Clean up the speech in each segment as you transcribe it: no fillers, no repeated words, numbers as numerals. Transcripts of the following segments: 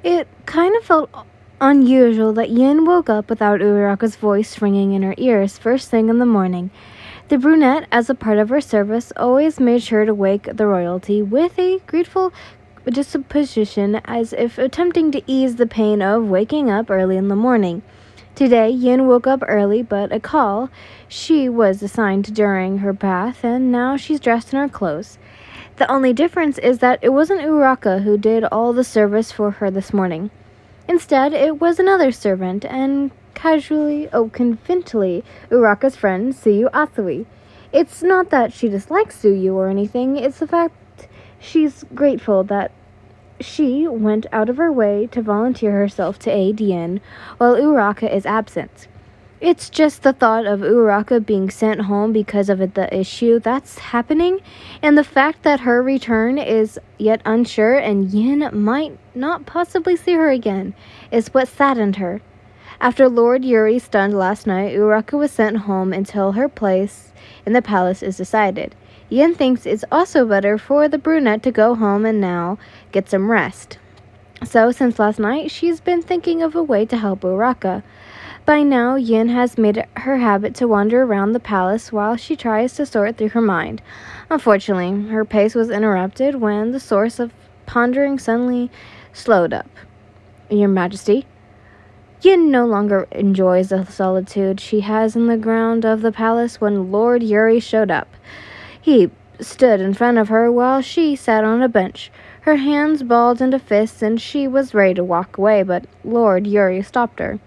It kind of felt unusual that Yin woke up without Uraraka's voice ringing in her ears first thing in the morning. The brunette, as a part of her service, always made sure to wake the royalty with a grateful disposition, as if attempting to ease the pain of waking up early in the morning. Today, Yin woke up early, but a call she was assigned during her bath, and now she's dressed in her clothes. The only difference is that it wasn't Uraka who did all the service for her this morning. Instead, it was another servant, and conveniently, Uraka's friend, Suyu Asui. It's not that she dislikes Suyu or anything, it's the fact she's grateful that she went out of her way to volunteer herself to aid Yin while Uraka is absent. It's just the thought of Uraka being sent home because of the issue that's happening, and the fact that her return is yet unsure and Yin might not possibly see her again, is what saddened her. After Lord Yuri stunned last night, Uraka was sent home until her place in the palace is decided. Yin thinks it's also better for the brunette to go home and now get some rest. So, since last night, she's been thinking of a way to help Uraka. By now, Yin has made it her habit to wander around the palace while she tries to sort through her mind. Unfortunately, her pace was interrupted when the source of pondering suddenly slowed up. Your Majesty, Yin no longer enjoys the solitude she has in the ground of the palace when Lord Yuri showed up. He stood in front of her while she sat on a bench, her hands balled into fists, and she was ready to walk away, but Lord Yuri stopped her.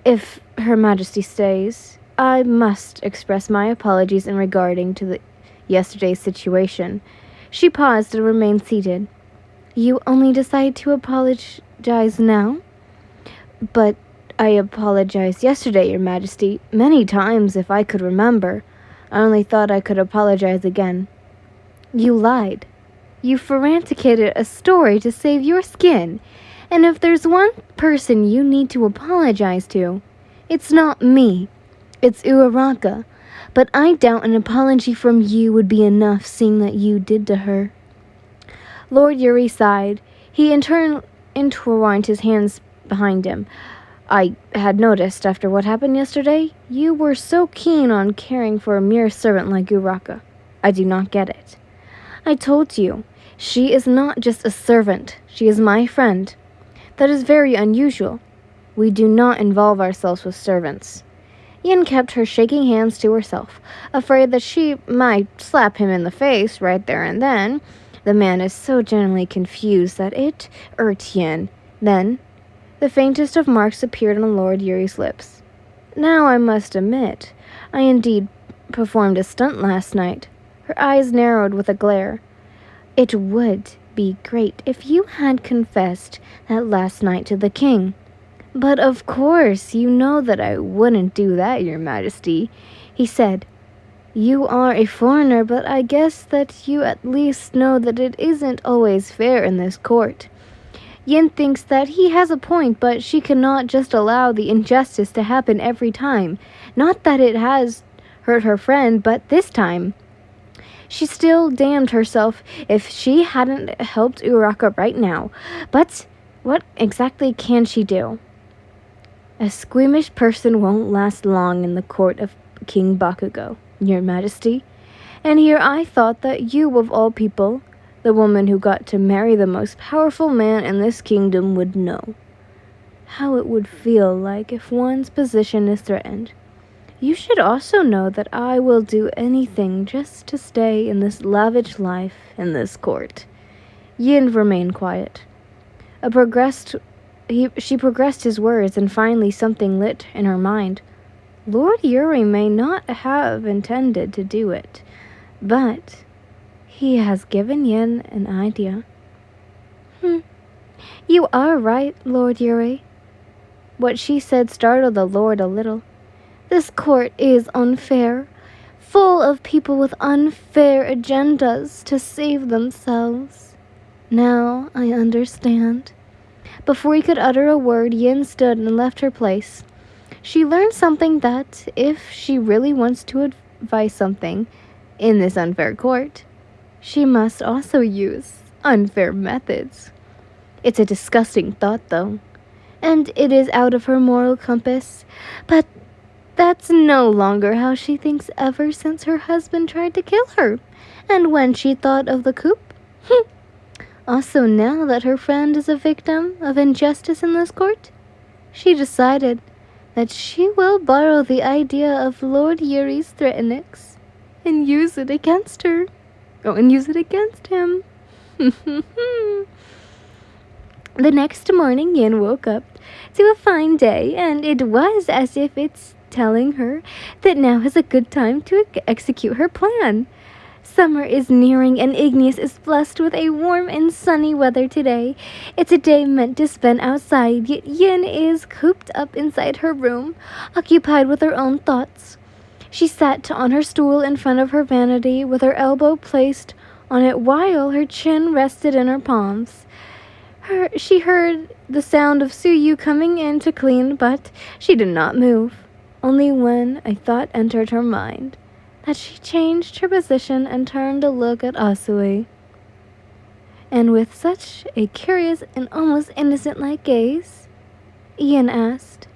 If Her Majesty stays, I must express my apologies in regarding to yesterday's situation. She paused and remained seated. You only decide to apologize now? But I apologized yesterday, Your Majesty, many times if I could remember. I only thought I could apologize again. You lied. You fabricated a story to save your skin. And if there's one person you need to apologize to, it's not me. It's Uraraka. But I doubt an apology from you would be enough, seeing that you did to her. Lord Yuri sighed. He in turn intertwined his hands behind him. I had noticed after what happened yesterday, you were so keen on caring for a mere servant like Uraka. I do not get it. I told you, she is not just a servant. She is my friend. That is very unusual. We do not involve ourselves with servants. Yin kept her shaking hands to herself, afraid that she might slap him in the face right there and then. The man is so genuinely confused that it irked Yin. Then, the faintest of marks appeared on Lord Yuri's lips. Now I must admit, I indeed performed a stunt last night. Her eyes narrowed with a glare. It would be great if you had confessed that last night to the king. But of course, you know that I wouldn't do that, Your Majesty, he said. You are a foreigner, but I guess that you at least know that it isn't always fair in this court. Yin thinks that he has a point, but she cannot just allow the injustice to happen every time. Not that it has hurt her friend, but this time. She still damned herself if she hadn't helped Uraka right now. But what exactly can she do? A squeamish person won't last long in the court of King Bakugou, Your Majesty. And here I thought that you, of all people, the woman who got to marry the most powerful man in this kingdom, would know how it would feel like if one's position is threatened. You should also know that I will do anything just to stay in this lavish life in this court. Yin remained quiet. She progressed his words, and finally something lit in her mind. Lord Yuri may not have intended to do it, but he has given Yin an idea. You are right, Lord Yuri. What she said startled the Lord a little. This court is unfair, full of people with unfair agendas to save themselves. Now I understand. Before he could utter a word, Yin stood and left her place. She learned something that, if she really wants to advise something in this unfair court, she must also use unfair methods. It's a disgusting thought, though, and it is out of her moral compass. But that's no longer how she thinks ever since her husband tried to kill her, and when she thought of the coup. Also, now that her friend is a victim of injustice in this court, she decided that she will borrow the idea of Lord Yuri's threatenings and use it against her. Oh, and use it against him. The next morning, Yin woke up to a fine day, and it was as if it's telling her that now is a good time to execute her plan. Summer is nearing, and Igneous is blessed with a warm and sunny weather today. It's a day meant to spend outside, yet Yin is cooped up inside her room, occupied with her own thoughts. She sat on her stool in front of her vanity, with her elbow placed on it while her chin rested in her palms. She heard the sound of Suyu coming in to clean, but she did not move. Only when a thought entered her mind, that she changed her position and turned to look at Asui. And with such a curious and almost innocent-like gaze, Ian asked,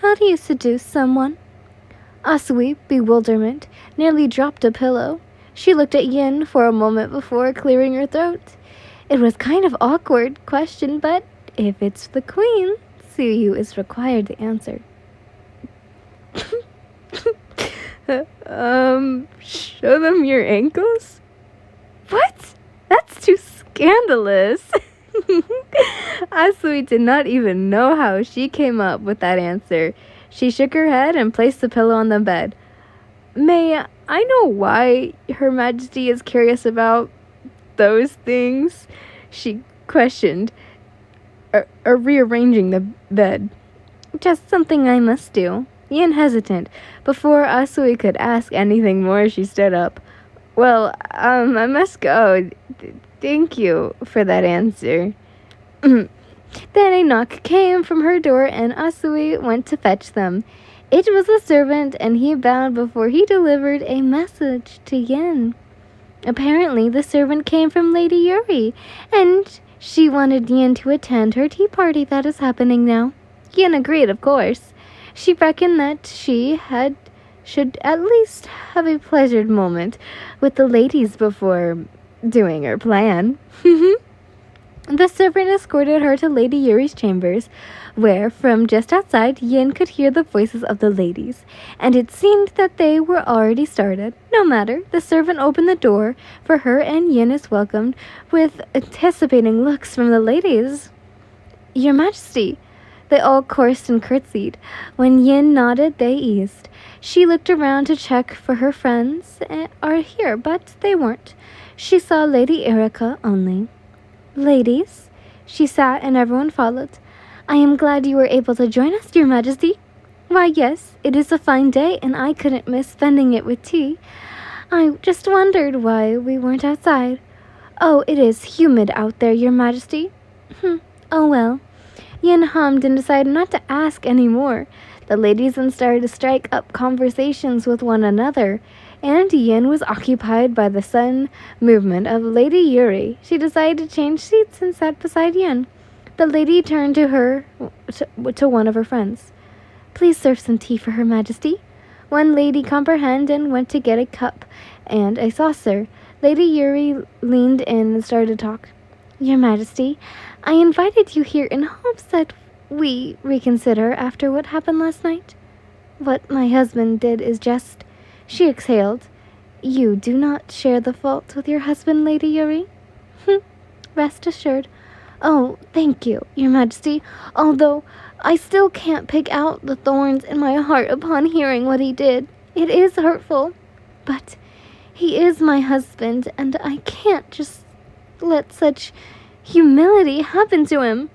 "How do you seduce someone?" Asui, bewilderment, nearly dropped a pillow. She looked at Yin for a moment before clearing her throat. It was kind of awkward question, but if it's the queen, Suyu is required to answer. Show them your ankles? What? That's too scandalous. Asui did not even know how she came up with that answer. She shook her head and placed the pillow on the bed. May I know why Her Majesty is curious about those things? She questioned, rearranging the bed. Just something I must do. Yin hesitant. Before Asui could ask anything more, she stood up. Well, I must go. Thank you for that answer. Then a knock came from her door, and Asui went to fetch them. It was the servant, and he bowed before he delivered a message to Yin. Apparently, the servant came from Lady Yuri, and she wanted Yin to attend her tea party that is happening now. Yin agreed, of course. She reckoned that she should at least have a pleasured moment with the ladies before doing her plan. The servant escorted her to Lady Yuri's chambers, where, from just outside, Yin could hear the voices of the ladies, and it seemed that they were already started. No matter, the servant opened the door for her, and Yin is welcomed with anticipating looks from the ladies. "Your Majesty." They all coursed and curtsied. When Yin nodded, they eased. She looked around to check for her friends are here, but they weren't. She saw Lady Erica only. "Ladies," she sat, and everyone followed. "I am glad you were able to join us, Your Majesty." "Why, yes, it is a fine day, and I couldn't miss spending it with tea. I just wondered why we weren't outside." "Oh, it is humid out there, Your Majesty." "Oh, well." Yin hummed and decided not to ask any more. The ladies then started to strike up conversations with one another, and Yin was occupied by the sudden movement of Lady Yuri. She decided to change seats and sat beside Yin. The lady turned to one of her friends. "Please serve some tea for Her Majesty." One lady comprehended and went to get a cup and a saucer. Lady Yuri leaned in and started to talk. "Your Majesty, I invited you here in hopes that we reconsider after what happened last night. What my husband did is just..." She exhaled. "You do not share the fault with your husband, Lady Yuri?" "Rest assured." "Oh, thank you, Your Majesty, although I still can't pick out the thorns in my heart upon hearing what he did. It is hurtful, but he is my husband, and I can't just let such humility happen to him."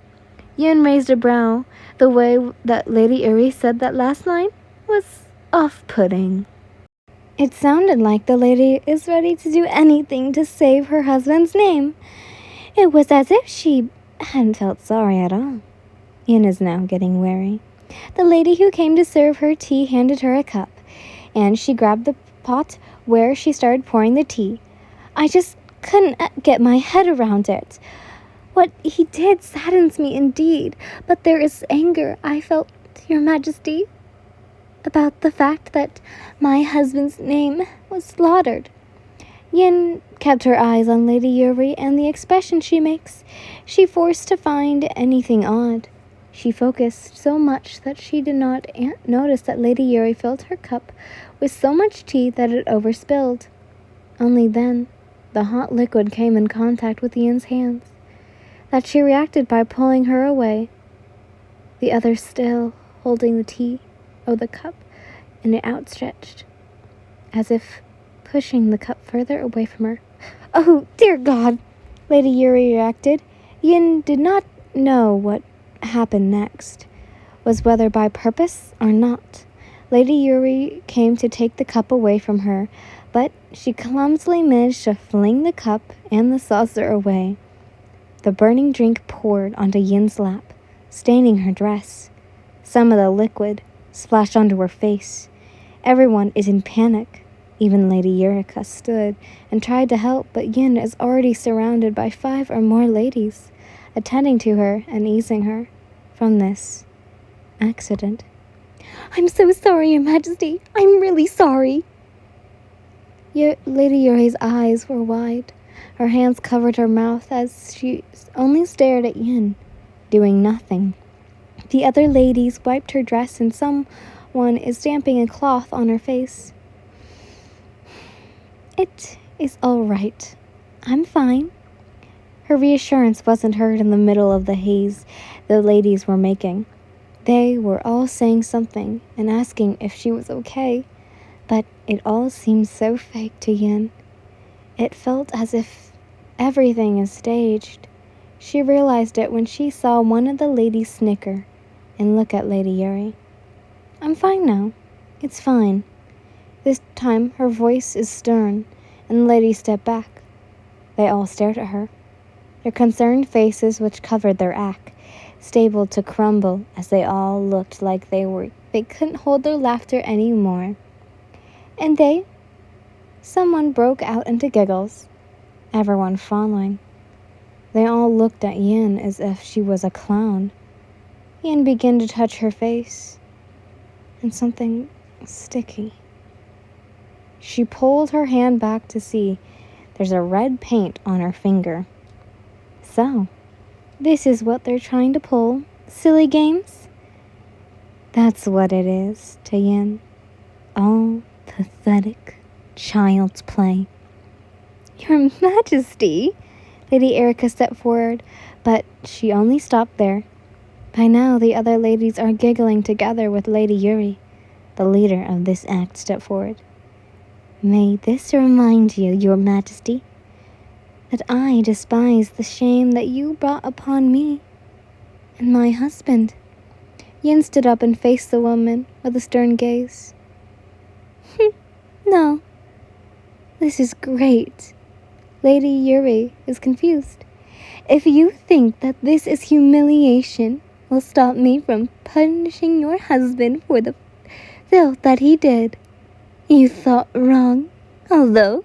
Yin raised a brow. The way that Lady Yuri said that last line was off-putting. It sounded like the lady is ready to do anything to save her husband's name. It was as if she hadn't felt sorry at all. Yin is now getting wary. The lady who came to serve her tea handed her a cup, and she grabbed the pot where she started pouring the tea. "I just couldn't get my head around it. What he did saddens me indeed, but there is anger I felt, Your Majesty, about the fact that my husband's name was slaughtered. Yin kept her eyes on Lady Yuri and the expression she makes. She forced to find anything odd. She focused so much that she did not notice that Lady Yuri filled her cup with so much tea that it overspilled. Only then, the hot liquid came in contact with Yin's hands, that she reacted by pulling her away, the other still holding the tea or the cup in it outstretched, as if pushing the cup further away from her. Oh, dear God! Lady Yuri reacted. Yin did not know what happened next, was whether by purpose or not. Lady Yuri came to take the cup away from her, but she clumsily managed to fling the cup and the saucer away. The burning drink poured onto Yin's lap, staining her dress. Some of the liquid splashed onto her face. Everyone is in panic. Even Lady Eureka stood and tried to help, but Yin is already surrounded by 5 or more ladies, attending to her and easing her from this accident. I'm so sorry, Your Majesty. I'm really sorry. Lady Yuri's eyes were wide. Her hands covered her mouth as she only stared at Yin, doing nothing. The other ladies wiped her dress and someone is damping a cloth on her face. It is all right. I'm fine. Her reassurance wasn't heard in the middle of the haze the ladies were making. They were all saying something and asking if she was okay, but it all seemed so fake to Yin. It felt as if everything is staged. She realized it when she saw one of the ladies snicker and look at Lady Yuri. I'm fine now. It's fine. This time her voice is stern, and the ladies stepped back. They all stared at her. Their concerned faces, which covered their act, stable to crumble as they all looked like they couldn't hold their laughter anymore. And someone broke out into giggles, everyone following. They all looked at Yin as if she was a clown. Yin began to touch her face, and something sticky. She pulled her hand back to see there's a red paint on her finger. So, this is what they're trying to pull? Silly games? That's what it is to Yin. All pathetic child's play. Your Majesty, Lady Erica stepped forward, but she only stopped there. By now, the other ladies are giggling together with Lady Yuri. The leader of this act stepped forward. May this remind you, Your Majesty, that I despise the shame that you brought upon me and my husband. Yin stood up and faced the woman with a stern gaze. No, this is great. Lady Yuri is confused. If you think that this is humiliation, will stop me from punishing your husband for the filth that he did. You thought wrong, although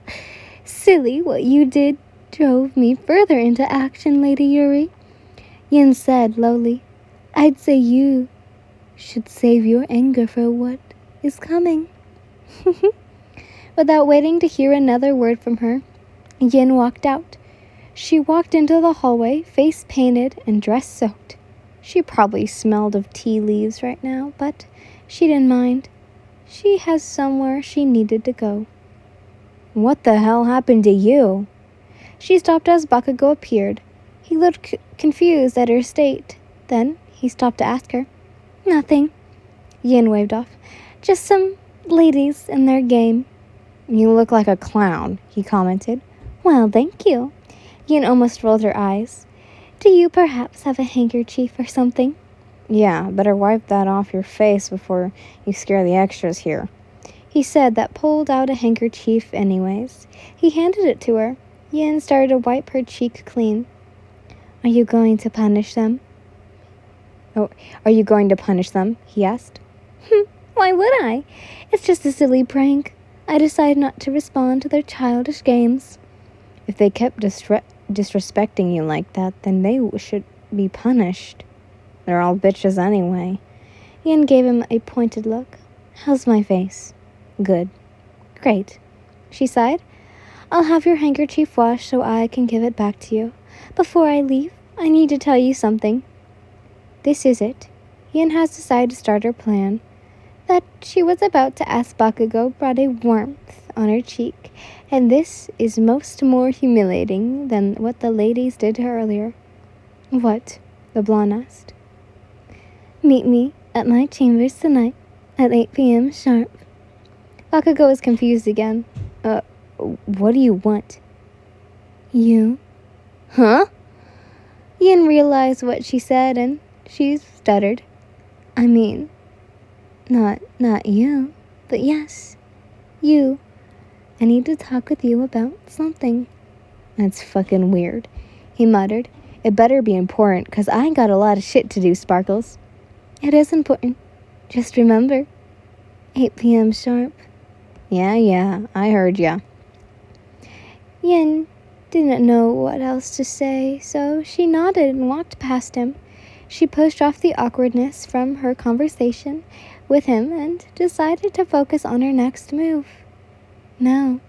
silly what you did drove me further into action, Lady Yuri. Yin said lowly, I'd say you should save your anger for what is coming. Without waiting to hear another word from her, Yin walked out. She walked into the hallway, face painted and dress soaked. She probably smelled of tea leaves right now, but she didn't mind. She has somewhere she needed to go. What the hell happened to you? She stopped as Bakugou appeared. He looked confused at her state. Then he stopped to ask her. Nothing. Yin waved off. Just some ladies in their game. You look like a clown, he commented. Well, thank you. Yin almost rolled her eyes. Do you perhaps have a handkerchief or something? Yeah, better wipe that off your face before you scare the extras here. He said that pulled out a handkerchief anyways. He handed it to her. Yin started to wipe her cheek clean. Are you going to punish them? Are you going to punish them? He asked. Why would I? It's just a silly prank. I decided not to respond to their childish games. If they kept disrespecting you like that, then they should be punished. They're all bitches anyway. Ian gave him a pointed look. How's my face? Good. Great. She sighed. I'll have your handkerchief washed so I can give it back to you. Before I leave, I need to tell you something. This is it. Ian has decided to start her plan. That she was about to ask Bakugou brought a warmth on her cheek, and this is most more humiliating than what the ladies did to her earlier. What? The blonde asked. Meet me at my chambers tonight at 8 p.m. sharp. Bakugou is confused again. What do you want? You? Huh? Ian realized what she said, and she stuttered. I mean, not you, but yes, you. I need to talk with you about something. That's fucking weird, he muttered. It better be important, 'cause I got a lot of shit to do, Sparkles. It is important. Just remember, 8 p.m. sharp. Yeah, I heard ya. Yin didn't know what else to say, so she nodded and walked past him. She pushed off the awkwardness from her conversation with him and decided to focus on her next move. Now,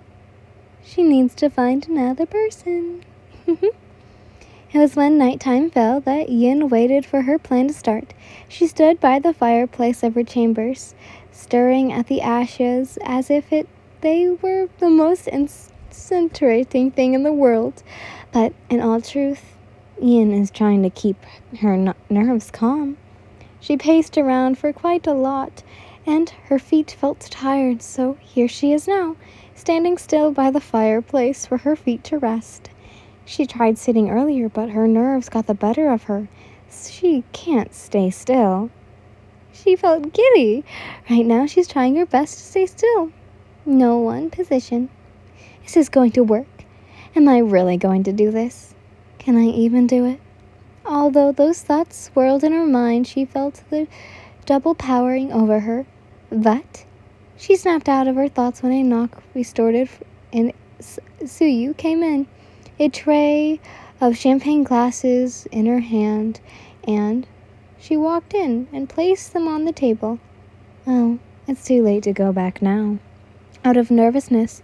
she needs to find another person. It was when nighttime fell that Yin waited for her plan to start. She stood by the fireplace of her chambers, stirring at the ashes as if they were the most incinerating thing in the world. But in all truth, Yin is trying to keep her nerves calm. She paced around for quite a lot, and her feet felt tired, so here she is now, standing still by the fireplace for her feet to rest. She tried sitting earlier, but her nerves got the better of her. She can't stay still. She felt giddy. Right now, she's trying her best to stay still. No one position. Is this going to work? Am I really going to do this? Can I even do it? Although those thoughts swirled in her mind, she felt the double powering over her. But she snapped out of her thoughts when a knock restored and Suyu came in, a tray of champagne glasses in her hand, and she walked in and placed them on the table. Oh, it's too late to go back now. Out of nervousness,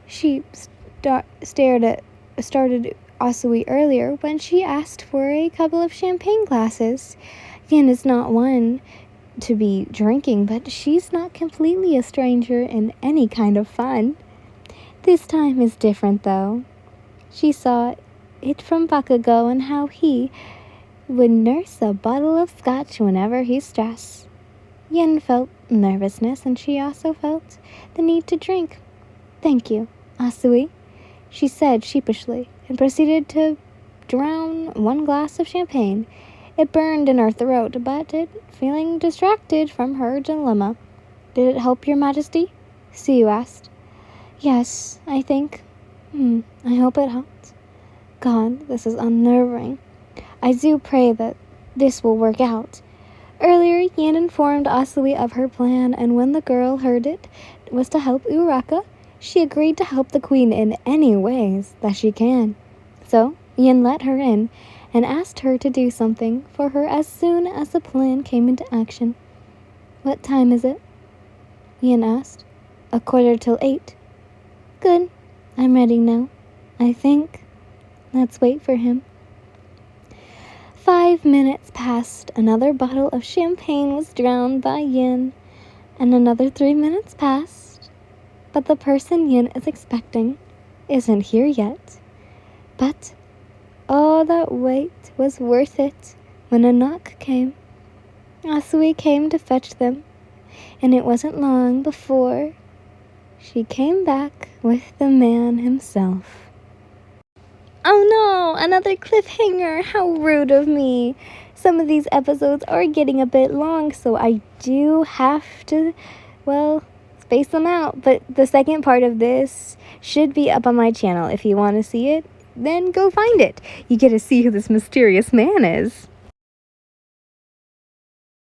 she started Asui earlier when she asked for a couple of champagne glasses. Yin is not one to be drinking, but she's not completely a stranger in any kind of fun. This time is different, though. She saw it from Bakugou and how he would nurse a bottle of scotch whenever he's stressed. Yin felt nervousness, and she also felt the need to drink. Thank you, Asui, she said sheepishly, and proceeded to drown one glass of champagne. It burned in her throat, but feeling distracted from her dilemma. Did it help, Your Majesty? Suyu asked. Yes, I think. I hope it helped. God, this is unnerving. I do pray that this will work out. Earlier, Yin informed Asui of her plan, and when the girl heard it was to help Uraka, she agreed to help the queen in any ways that she can. So, Yin let her in and asked her to do something for her as soon as the plan came into action. What time is it? Yin asked. 8:15. Good. I'm ready now, I think. Let's wait for him. 5 minutes passed. Another bottle of champagne was drowned by Yin, and another 3 minutes passed. But the person Yin is expecting isn't here yet. But all that wait was worth it when a knock came. Asui came to fetch them, and it wasn't long before she came back with the man himself. Oh no, another cliffhanger. How rude of me. Some of these episodes are getting a bit long, so I do have to, space them out. But the second part of this should be up on my channel. If you want to see it, then go find it. You get to see who this mysterious man is.